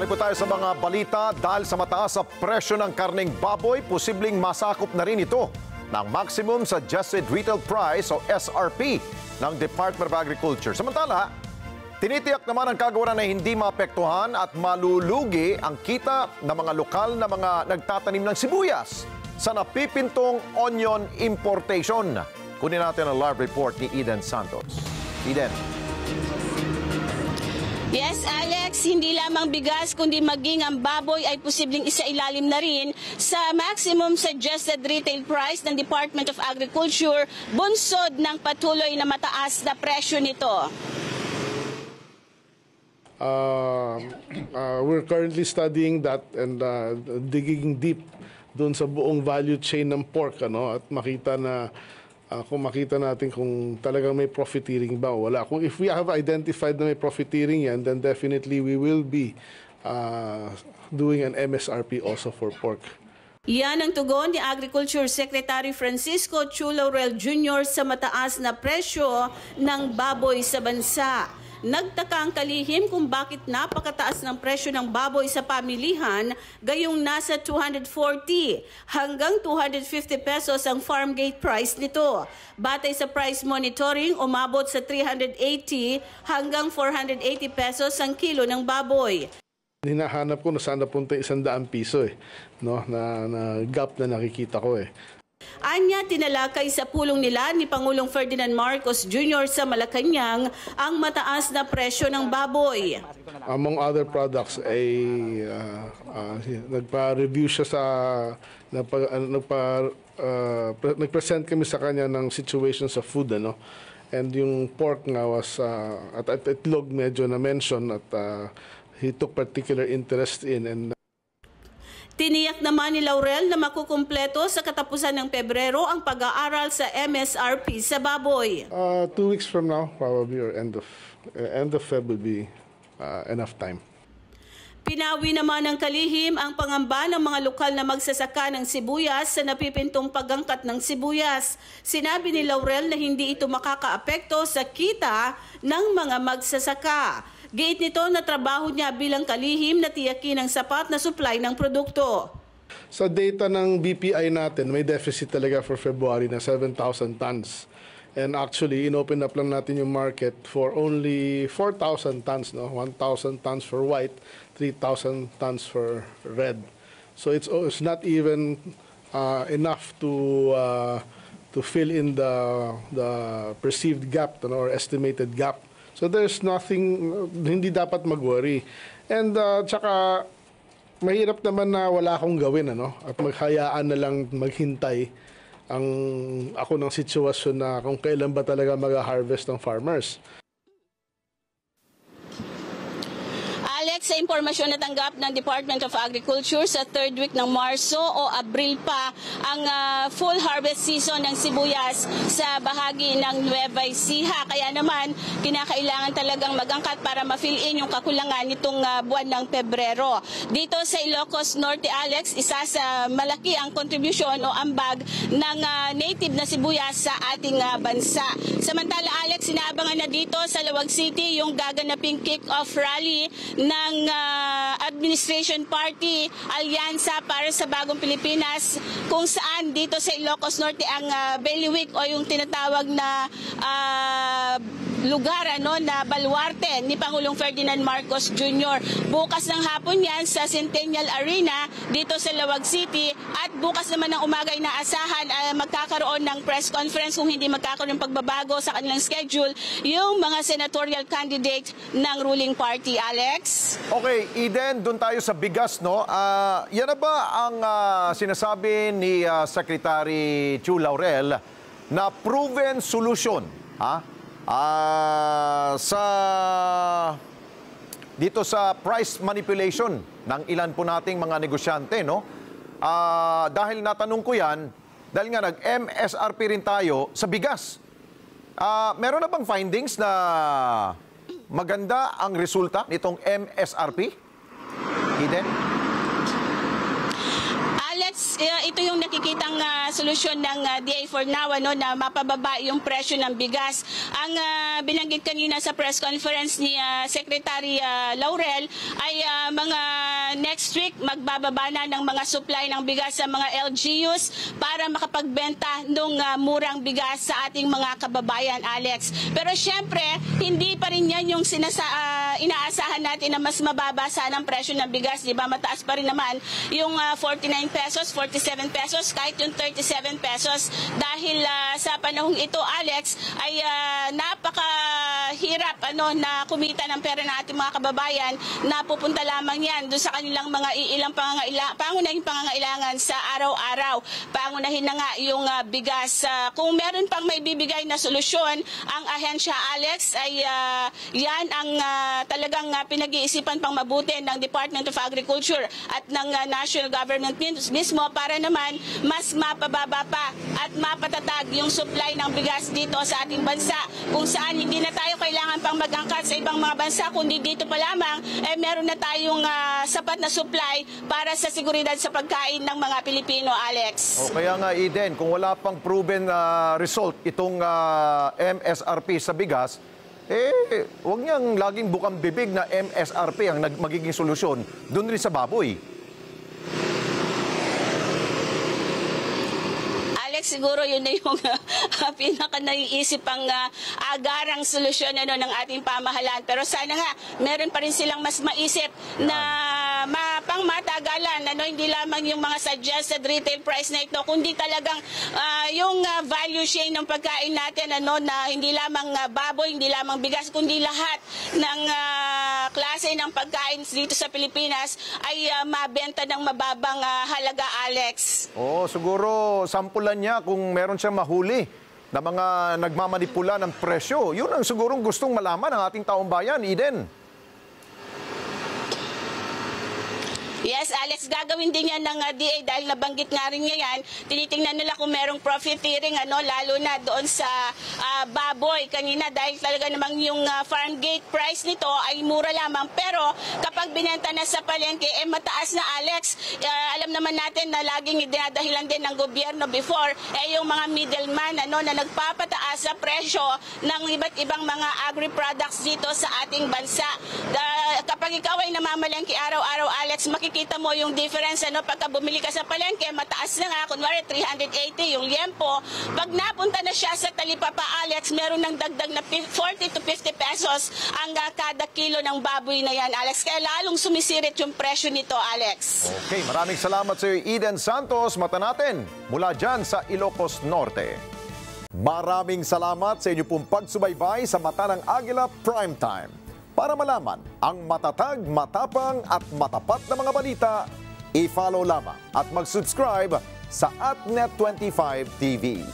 Balik po tayo sa mga balita. Dahil sa mataas sa presyo ng karneng baboy, posibleng masakop na rin ito ng maximum suggested retail price o SRP ng Department of Agriculture. Samantala, tinitiyak naman ang kagawaran na hindi maapektuhan at malulugi ang kita ng mga lokal na mga nagtatanim ng sibuyas sa napipintong onion importation. Kunin natin ang live report ni Eden Santos. Eden. Yes, Alex, hindi lamang bigas kundi maging ang baboy ay posibleng isailalim na rin sa maximum suggested retail price ng Department of Agriculture, bunsod ng patuloy na mataas na presyo nito. We're currently studying that and digging deep doon sa buong value chain ng pork, at makita na kung makita natin kung talagang may profiteering ba o wala. Kung if we have identified na may profiteering yan, then definitely we will be doing an MSRP also for pork. Yan ang tugon ni Agriculture Secretary Francisco Chu Laurel Jr. sa mataas na presyo ng baboy sa bansa. Nagtaka ang kalihim kung bakit napakataas ng presyo ng baboy sa pamilihan, gayong nasa 240 hanggang 250 pesos ang farm gate price nito. Batay sa price monitoring, umabot sa 380 hanggang 480 pesos ang kilo ng baboy. Hinahanap ko na sana punta 100 piso na gap na nakikita ko . Anya, tinalakay sa pulong nila ni Pangulong Ferdinand Marcos Jr. sa Malacanang ang mataas na presyo ng baboy. Among other products ay nagpa-review siya sa nag-present kami sa kanya ng situation sa food and yung pork nga was at itlog medyo na mention at he took particular interest in. And tiniyak naman ni Laurel na makukumpleto sa katapusan ng Pebrero ang pag-aaral sa MSRP sa baboy. 2 weeks from now, probably, or end of Feb will be enough time. Pinawi naman ng kalihim ang pangamba ng mga lokal na magsasaka ng sibuyas sa napipintong pagangkat ng sibuyas. Sinabi ni Laurel na hindi ito makakaapekto sa kita ng mga magsasaka. Giit nito na trabaho niya bilang kalihim na tiyakin ang sapat na supply ng produkto. Sa data ng BPI natin, may deficit talaga for February na 7,000 tons. And actually, in-open up lang natin yung market for only 4,000 tons, 1,000 tons for white, 3,000 tons for red. So it's not even enough to fill in the perceived gap or estimated gap. So there's nothing, hindi dapat mag-worry. And tsaka mahirap naman na wala akong gawin at maghayaan na lang maghintay ako ng sitwasyon na kung kailan ba talaga mag-harvest ng farmers. Alex, sa impormasyon na tanggap ng Department of Agriculture, sa 3rd week ng Marso o Abril pa ang full harvest season ng sibuyas sa bahagi ng Nueva Ecija. Kaya naman, kinakailangan talagang magangkat para ma-fill in yung kakulangan nitong buwan ng Pebrero. Dito sa Ilocos Norte, Alex, isa sa malaki ang contribution o ambag ng native na sibuyas sa ating bansa. Samantala, Alex, sinaabangan na dito sa Lawag City yung gaganaping kick-off rally ng Administration Party Alyansa para sa Bagong Pilipinas, kung saan dito sa Ilocos Norte ang Bailiwick o yung tinatawag na lugar na baluarte ni Pangulong Ferdinand Marcos Jr. Bukas ng hapon yan sa Centennial Arena dito sa Lawag City, at bukas naman ng umaga inaasahan magkakaroon ng press conference kung hindi magkakaroon ng pagbabago sa kanilang schedule yung mga senatorial candidate ng ruling party. Alex? Okay, Eden, doon tayo sa bigas, yan na ba ang sinasabi ni Secretary Chu Laurel na proven solution, dito sa price manipulation ng ilan po nating mga negosyante, dahil natanong ko yan, dahil nga nag-MSRP rin tayo sa bigas. Meron na bang findings na maganda ang resulta nitong MSRP? Eden? Alex, ito yung nakikitang solusyon ng DA for now, na mapababa yung presyo ng bigas. Ang binanggit kanina sa press conference ni Secretary Laurel ay mga next week magbababa na ng mga supply ng bigas sa mga LGUs para makapagbenta ng murang bigas sa ating mga kababayan, Alex. Pero syempre, hindi pa rin yan yung inaasahan natin na mas mababa sana ang presyo ng bigas. Diba? Mataas pa rin naman yung 49 pesos, 47 pesos, kahit yung 37 pesos. Dahil sa panahong ito, Alex, ay napakahirap na kumita ng pera ng ating mga kababayan na pupunta lamang yan doon sa kanilang mga ilang pangunahing pangangailangan sa araw-araw. Pangunahin na nga yung bigas. Kung meron pang may bibigay na solusyon, ang ahensya, Alex, ay yan ang talagang pinag-iisipan pang mabuti ng Department of Agriculture at ng national government mismo para naman mas mapababa pa at mapatatag yung supply ng bigas dito sa ating bansa, kung saan hindi na tayo kailangan pang mag-angkat sa ibang mga bansa, kundi dito pa lamang meron na tayong sapat na supply para sa seguridad sa pagkain ng mga Pilipino, Alex. O kaya nga, Eden, kung wala pang proven result itong MSRP sa bigas, huwag niyang laging bukang bibig na MSRP ang magiging solusyon doon rin sa baboy. Alex, siguro yun na yung pinaka-naiisip ang agarang solusyon ng ating pamahalaan. Pero sana nga, meron pa rin silang mas maisip na pang matagalan, hindi lamang yung mga suggested retail price na ito, kundi talagang yung value chain ng pagkain natin, na hindi lamang baboy, hindi lamang bigas, kundi lahat ng klase ng pagkain dito sa Pilipinas ay mabenta ng mababang halaga, Alex. Oo, siguro sampulan niya kung meron siyang mahuli na mga nagmamanipula ng presyo. Yun ang sigurong gustong malaman ng ating taong bayan, Eden. Yes, Alex, gagawin din yan ng DA dahil nabanggit nga rin niya yan. Tinitingnan nila kung merong profiteering, lalo na doon sa baboy kanina, dahil talaga namang yung farm gate price nito ay mura lamang. Pero kapag binenta na sa palengke, mataas na, Alex. Alam naman natin na laging dinadahilan din ng gobyerno before, yung mga middleman na nagpapataas sa presyo ng iba't ibang mga agri-products dito sa ating bansa. Kapag ikaw ay namamalengke araw-araw, Alex, makikita mo yung difference, pagka bumili ka sa palengke, mataas na nga, kunwari 380 yung liempo. Pag napunta na siya sa talipapa, Alex, meron ng dagdag na 40 to 50 pesos ang kada kilo ng baboy na yan, Alex. Kaya lalong sumisirit yung presyo nito, Alex. Okay, maraming salamat sa iyo, Eden Santos. Mata natin mula dyan sa Ilocos Norte. Maraming salamat sa inyo pong pagsubaybay sa Mata ng Agila Primetime. Para malaman ang matatag, matapang at matapat na mga balita, i-follow lamang at mag-subscribe sa AtNet25 TV.